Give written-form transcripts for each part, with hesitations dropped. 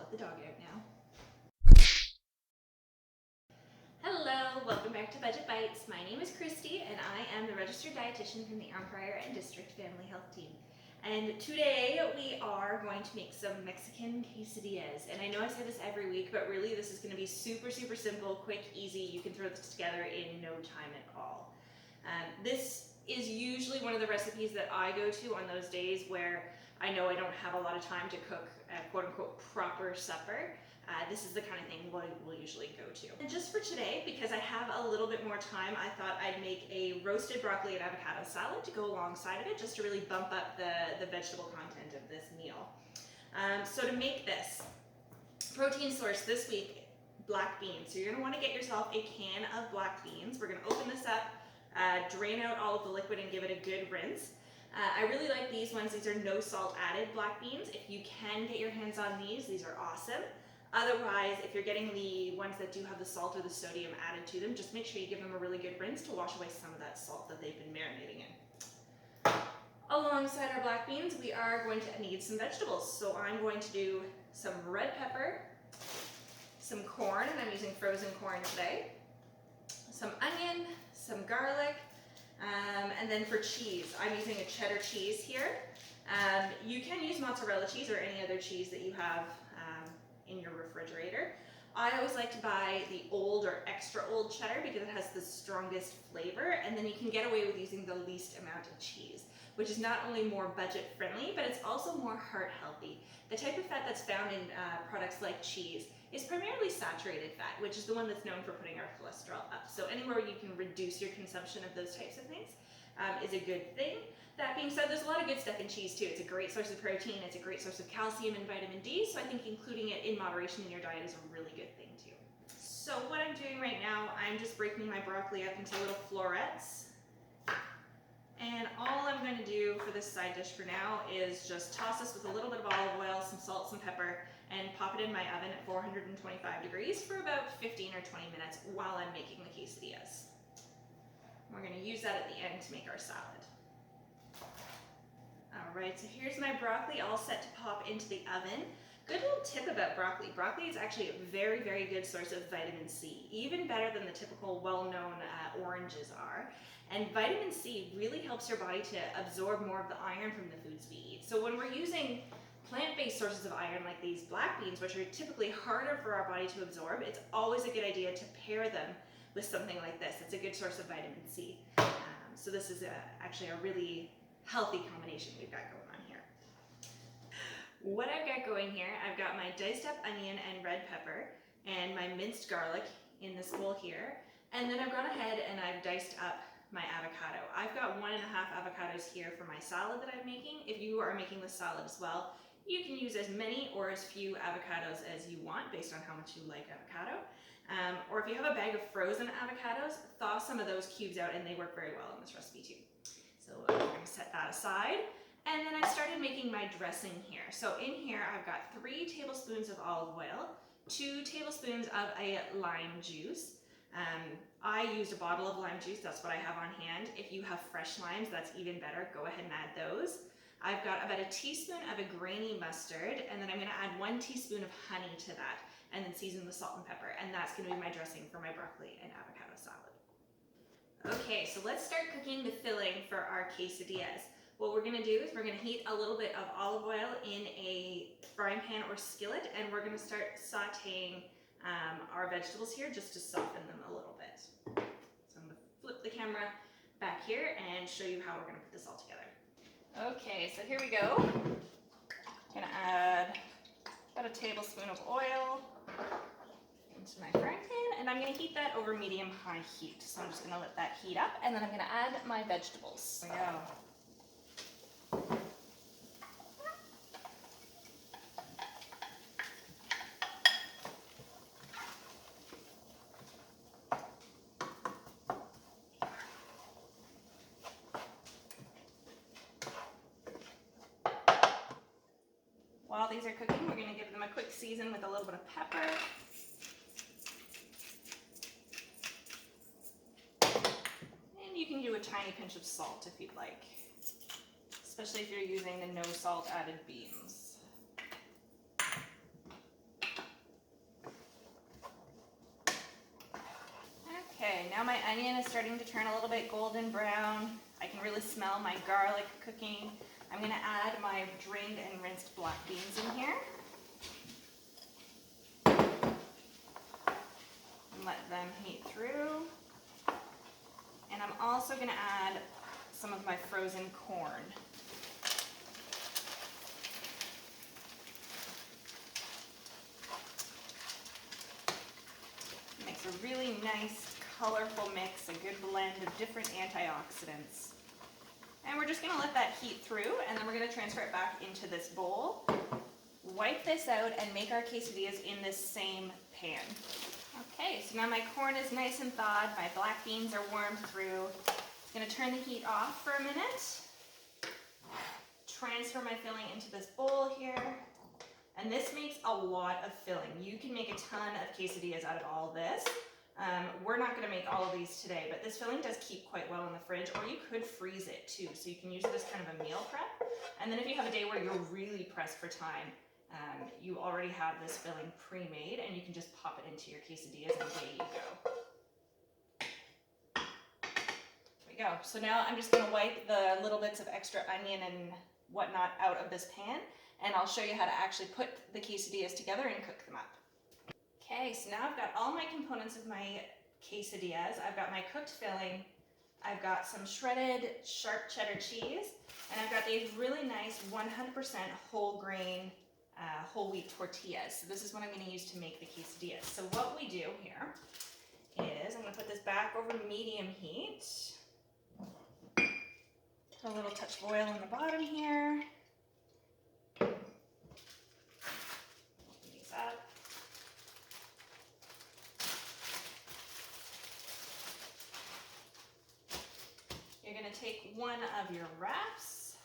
let the dog out now. Hello, welcome back to Budget Bites. My name is Christy and I am the registered dietitian from the Empire and District Family Health Team. And today we are going to make some Mexican quesadillas. And I know I say this every week, but really this is going to be super simple, quick, easy. You can throw this together in no time at all. This is usually one of the recipes that I go to on those days where I know I don't have a lot of time to cook a quote-unquote proper supper. This is the kind of thing we'll usually go to. And just for today, because I have a little bit more time, I thought I'd make a roasted broccoli and avocado salad to go alongside of it, just to really bump up the vegetable content of this meal. So to make this, protein source this week, black beans. So you're gonna wanna get yourself a can of black beans. We're gonna open this up, drain out all of the liquid and give it a good rinse. I really like these ones. These are no salt added black beans. If you can get your hands on these are awesome. Otherwise, if you're getting the ones that do have the salt or the sodium added to them, just make sure you give them a really good rinse to wash away some of that salt that they've been marinating in. Alongside our black beans, we are going to need some vegetables. So I'm going to do some red pepper, some corn, and I'm using frozen corn today, some onion, some garlic, and then for cheese, I'm using a cheddar cheese here. You can use mozzarella cheese or any other cheese that you have in your refrigerator. I always like to buy the old or extra old cheddar because it has the strongest flavor, and then you can get away with using the least amount of cheese, which is not only more budget friendly, but it's also more heart healthy. The type of fat that's found in products like cheese is primarily saturated fat, which is the one that's known for putting our cholesterol up. So anywhere you can reduce your consumption of those types of things is a good thing. That being said, there's a lot of good stuff in cheese too. It's a great source of protein, it's a great source of calcium and vitamin D, so I think including it in moderation in your diet is a really good thing too. So what I'm doing right now, I'm just breaking my broccoli up into little florets. And all I'm going to do for this side dish for now is just toss this with a little bit of olive oil, some salt, some pepper, and pop it in my oven at 425 degrees for about 15 or 20 minutes while I'm making the quesadillas. We're going to use that at the end to make our salad. Alright, so here's my broccoli all set to pop into the oven. Good little tip about broccoli. Broccoli is actually a very good source of vitamin C, even better than the typical well-known oranges are. And vitamin C really helps your body to absorb more of the iron from the foods we eat. So when we're using plant-based sources of iron like these black beans, which are typically harder for our body to absorb, it's always a good idea to pair them with something like this. It's a good source of vitamin C. So this is actually a really healthy combination we've got going on here. What I've got going here, I've got my diced up onion and red pepper and my minced garlic in this bowl here. And then I've gone ahead and I've diced up my avocado. I've got 1.5 avocados here for my salad that I'm making. If you are making the salad as well, you can use as many or as few avocados as you want based on how much you like avocado. Or if you have a bag of frozen avocados, thaw some of those cubes out and they work very well in this recipe too. So we're going to set that aside. And then I started making my dressing here. So in here I've got 3 tablespoons of olive oil, 2 tablespoons of a lime juice. I used a bottle of lime juice, that's what I have on hand. If you have fresh limes, that's even better. Go ahead and add those. I've got about a teaspoon of a grainy mustard, and then I'm going to add 1 teaspoon of honey to that, and then season with salt and pepper. And that's going to be my dressing for my broccoli and avocado salad. Okay, so let's start cooking the filling for our quesadillas. What we're going to do is we're going to heat a little bit of olive oil in a frying pan or skillet, and we're going to start sauteing our vegetables here just to soften them a little bit. So I'm going to flip the camera back here and show you how we're going to put this all together. Okay, so here we go. I'm going to add about a tablespoon of oil into my frying pan, and I'm going to heat that over medium-high heat. So I'm just going to let that heat up, and then I'm going to add my vegetables. There we go. While these are cooking, we're going to give them a quick season with a little bit of pepper. And you can do a tiny pinch of salt if you'd like, especially if you're using the no salt added beans. now my onion is starting to turn a little bit golden brown. I can really smell my garlic cooking. I'm going to add my drained and rinsed black beans in here. And let them heat through. And I'm also going to add some of my frozen corn. It makes a really nice, colorful mix, a good blend of different antioxidants. And we're just going to let that heat through, and then we're going to transfer it back into this bowl. Wipe this out and make our quesadillas in this same pan. Okay, so now my corn is nice and thawed, my black beans are warmed through. I'm going to turn the heat off for a minute. Transfer my filling into this bowl here. And this makes a lot of filling. You can make a ton of quesadillas out of all this. We're not going to make all of these today, but this filling does keep quite well in the fridge, or you could freeze it too, so you can use it as kind of a meal prep. And then if you have a day where you're really pressed for time, you already have this filling pre-made, and you can just pop it into your quesadillas and away you go. There we go. So now I'm just going to wipe the little bits of extra onion and whatnot out of this pan, and I'll show you how to actually put the quesadillas together and cook them up. Okay, so now I've got all my components of my quesadillas. I've got my cooked filling, I've got some shredded sharp cheddar cheese, and I've got these really nice 100% whole grain, whole wheat tortillas. So this is what I'm going to use to make the quesadillas. So what we do here is I'm going to put this back over medium heat. Put a little touch of oil on the bottom here. Open these up. You're going to take one of your wraps,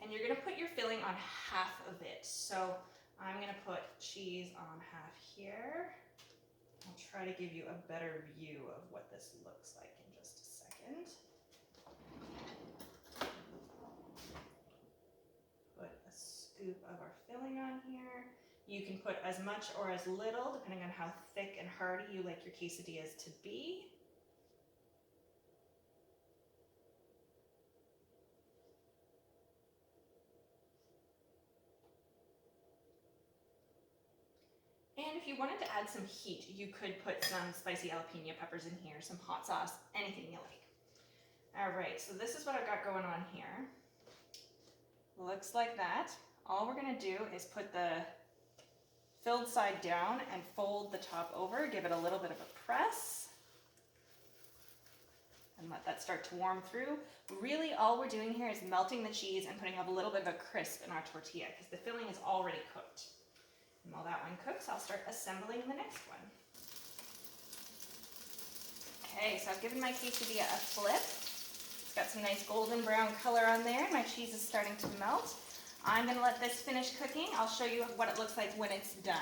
and you're going to put your filling on half of it. So I'm going to put cheese on half here. I'll try to give you a better view of what this looks like in just a second. Put a scoop of our filling on here. You can put as much or as little, depending on how thick and hearty you like your quesadillas to be. And if you wanted to add some heat, you could put some spicy jalapeno peppers in here, some hot sauce, anything you like. All right, so this is what I've got going on here. Looks like that. All we're gonna do is put the filled side down and fold the top over, give it a little bit of a press, and let that start to warm through. Really, all we're doing here is melting the cheese and putting up a little bit of a crisp in our tortilla because the filling is already cooked. And while that one cooks, I'll start assembling the next one. Okay, so I've given my quesadilla a flip. It's got some nice golden brown color on there. My cheese is starting to melt. I'm going to let this finish cooking. I'll show you what it looks like when it's done.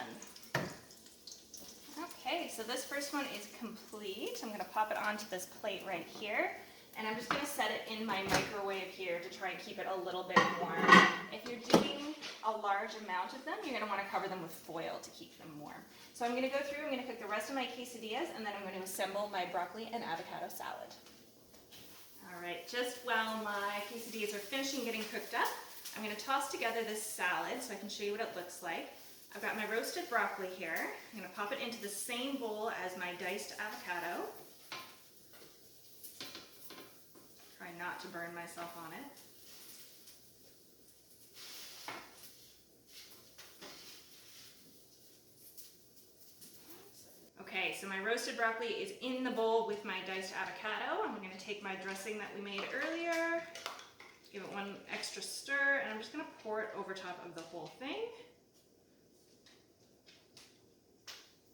Okay, so this first one is complete. I'm going to pop it onto this plate right here. And I'm just going to set it in my microwave here to try and keep it a little bit warm. If you're doing a large amount of them, you're going to want to cover them with foil to keep them warm. So I'm going to go through, I'm going to cook the rest of my quesadillas, and then I'm going to assemble my broccoli and avocado salad. All right, just while my quesadillas are finishing getting cooked up, I'm going to toss together this salad so I can show you what it looks like. I've got my roasted broccoli here. I'm going to pop it into the same bowl as my diced avocado. Try not to burn myself on it. Okay, so my roasted broccoli is in the bowl with my diced avocado. I'm going to take my dressing that we made earlier, give it one extra stir, and I'm just going to pour it over top of the whole thing.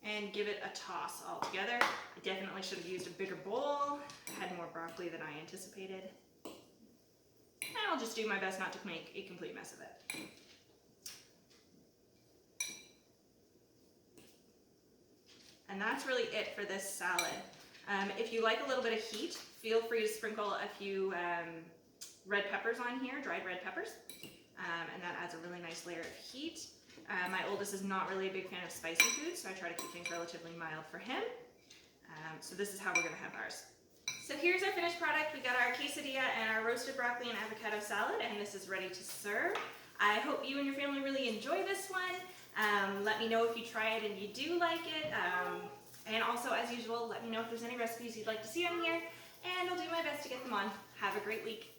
And give it a toss all together. I definitely should have used a bigger bowl. I had more broccoli than I anticipated. And I'll just do my best not to make a complete mess of it. And that's really it for this salad. If you like a little bit of heat, feel free to sprinkle a few red peppers on here, dried red peppers. And that adds a really nice layer of heat. My oldest is not really a big fan of spicy food, so I try to keep things relatively mild for him. So this is how we're gonna have ours. So here's our finished product. We got our quesadilla and our roasted broccoli and avocado salad, and this is ready to serve. I hope you and your family really enjoy this one. Let me know if you try it and you do like it. And also, as usual, let me know if there's any recipes you'd like to see on here, and I'll do my best to get them on. Have a great week.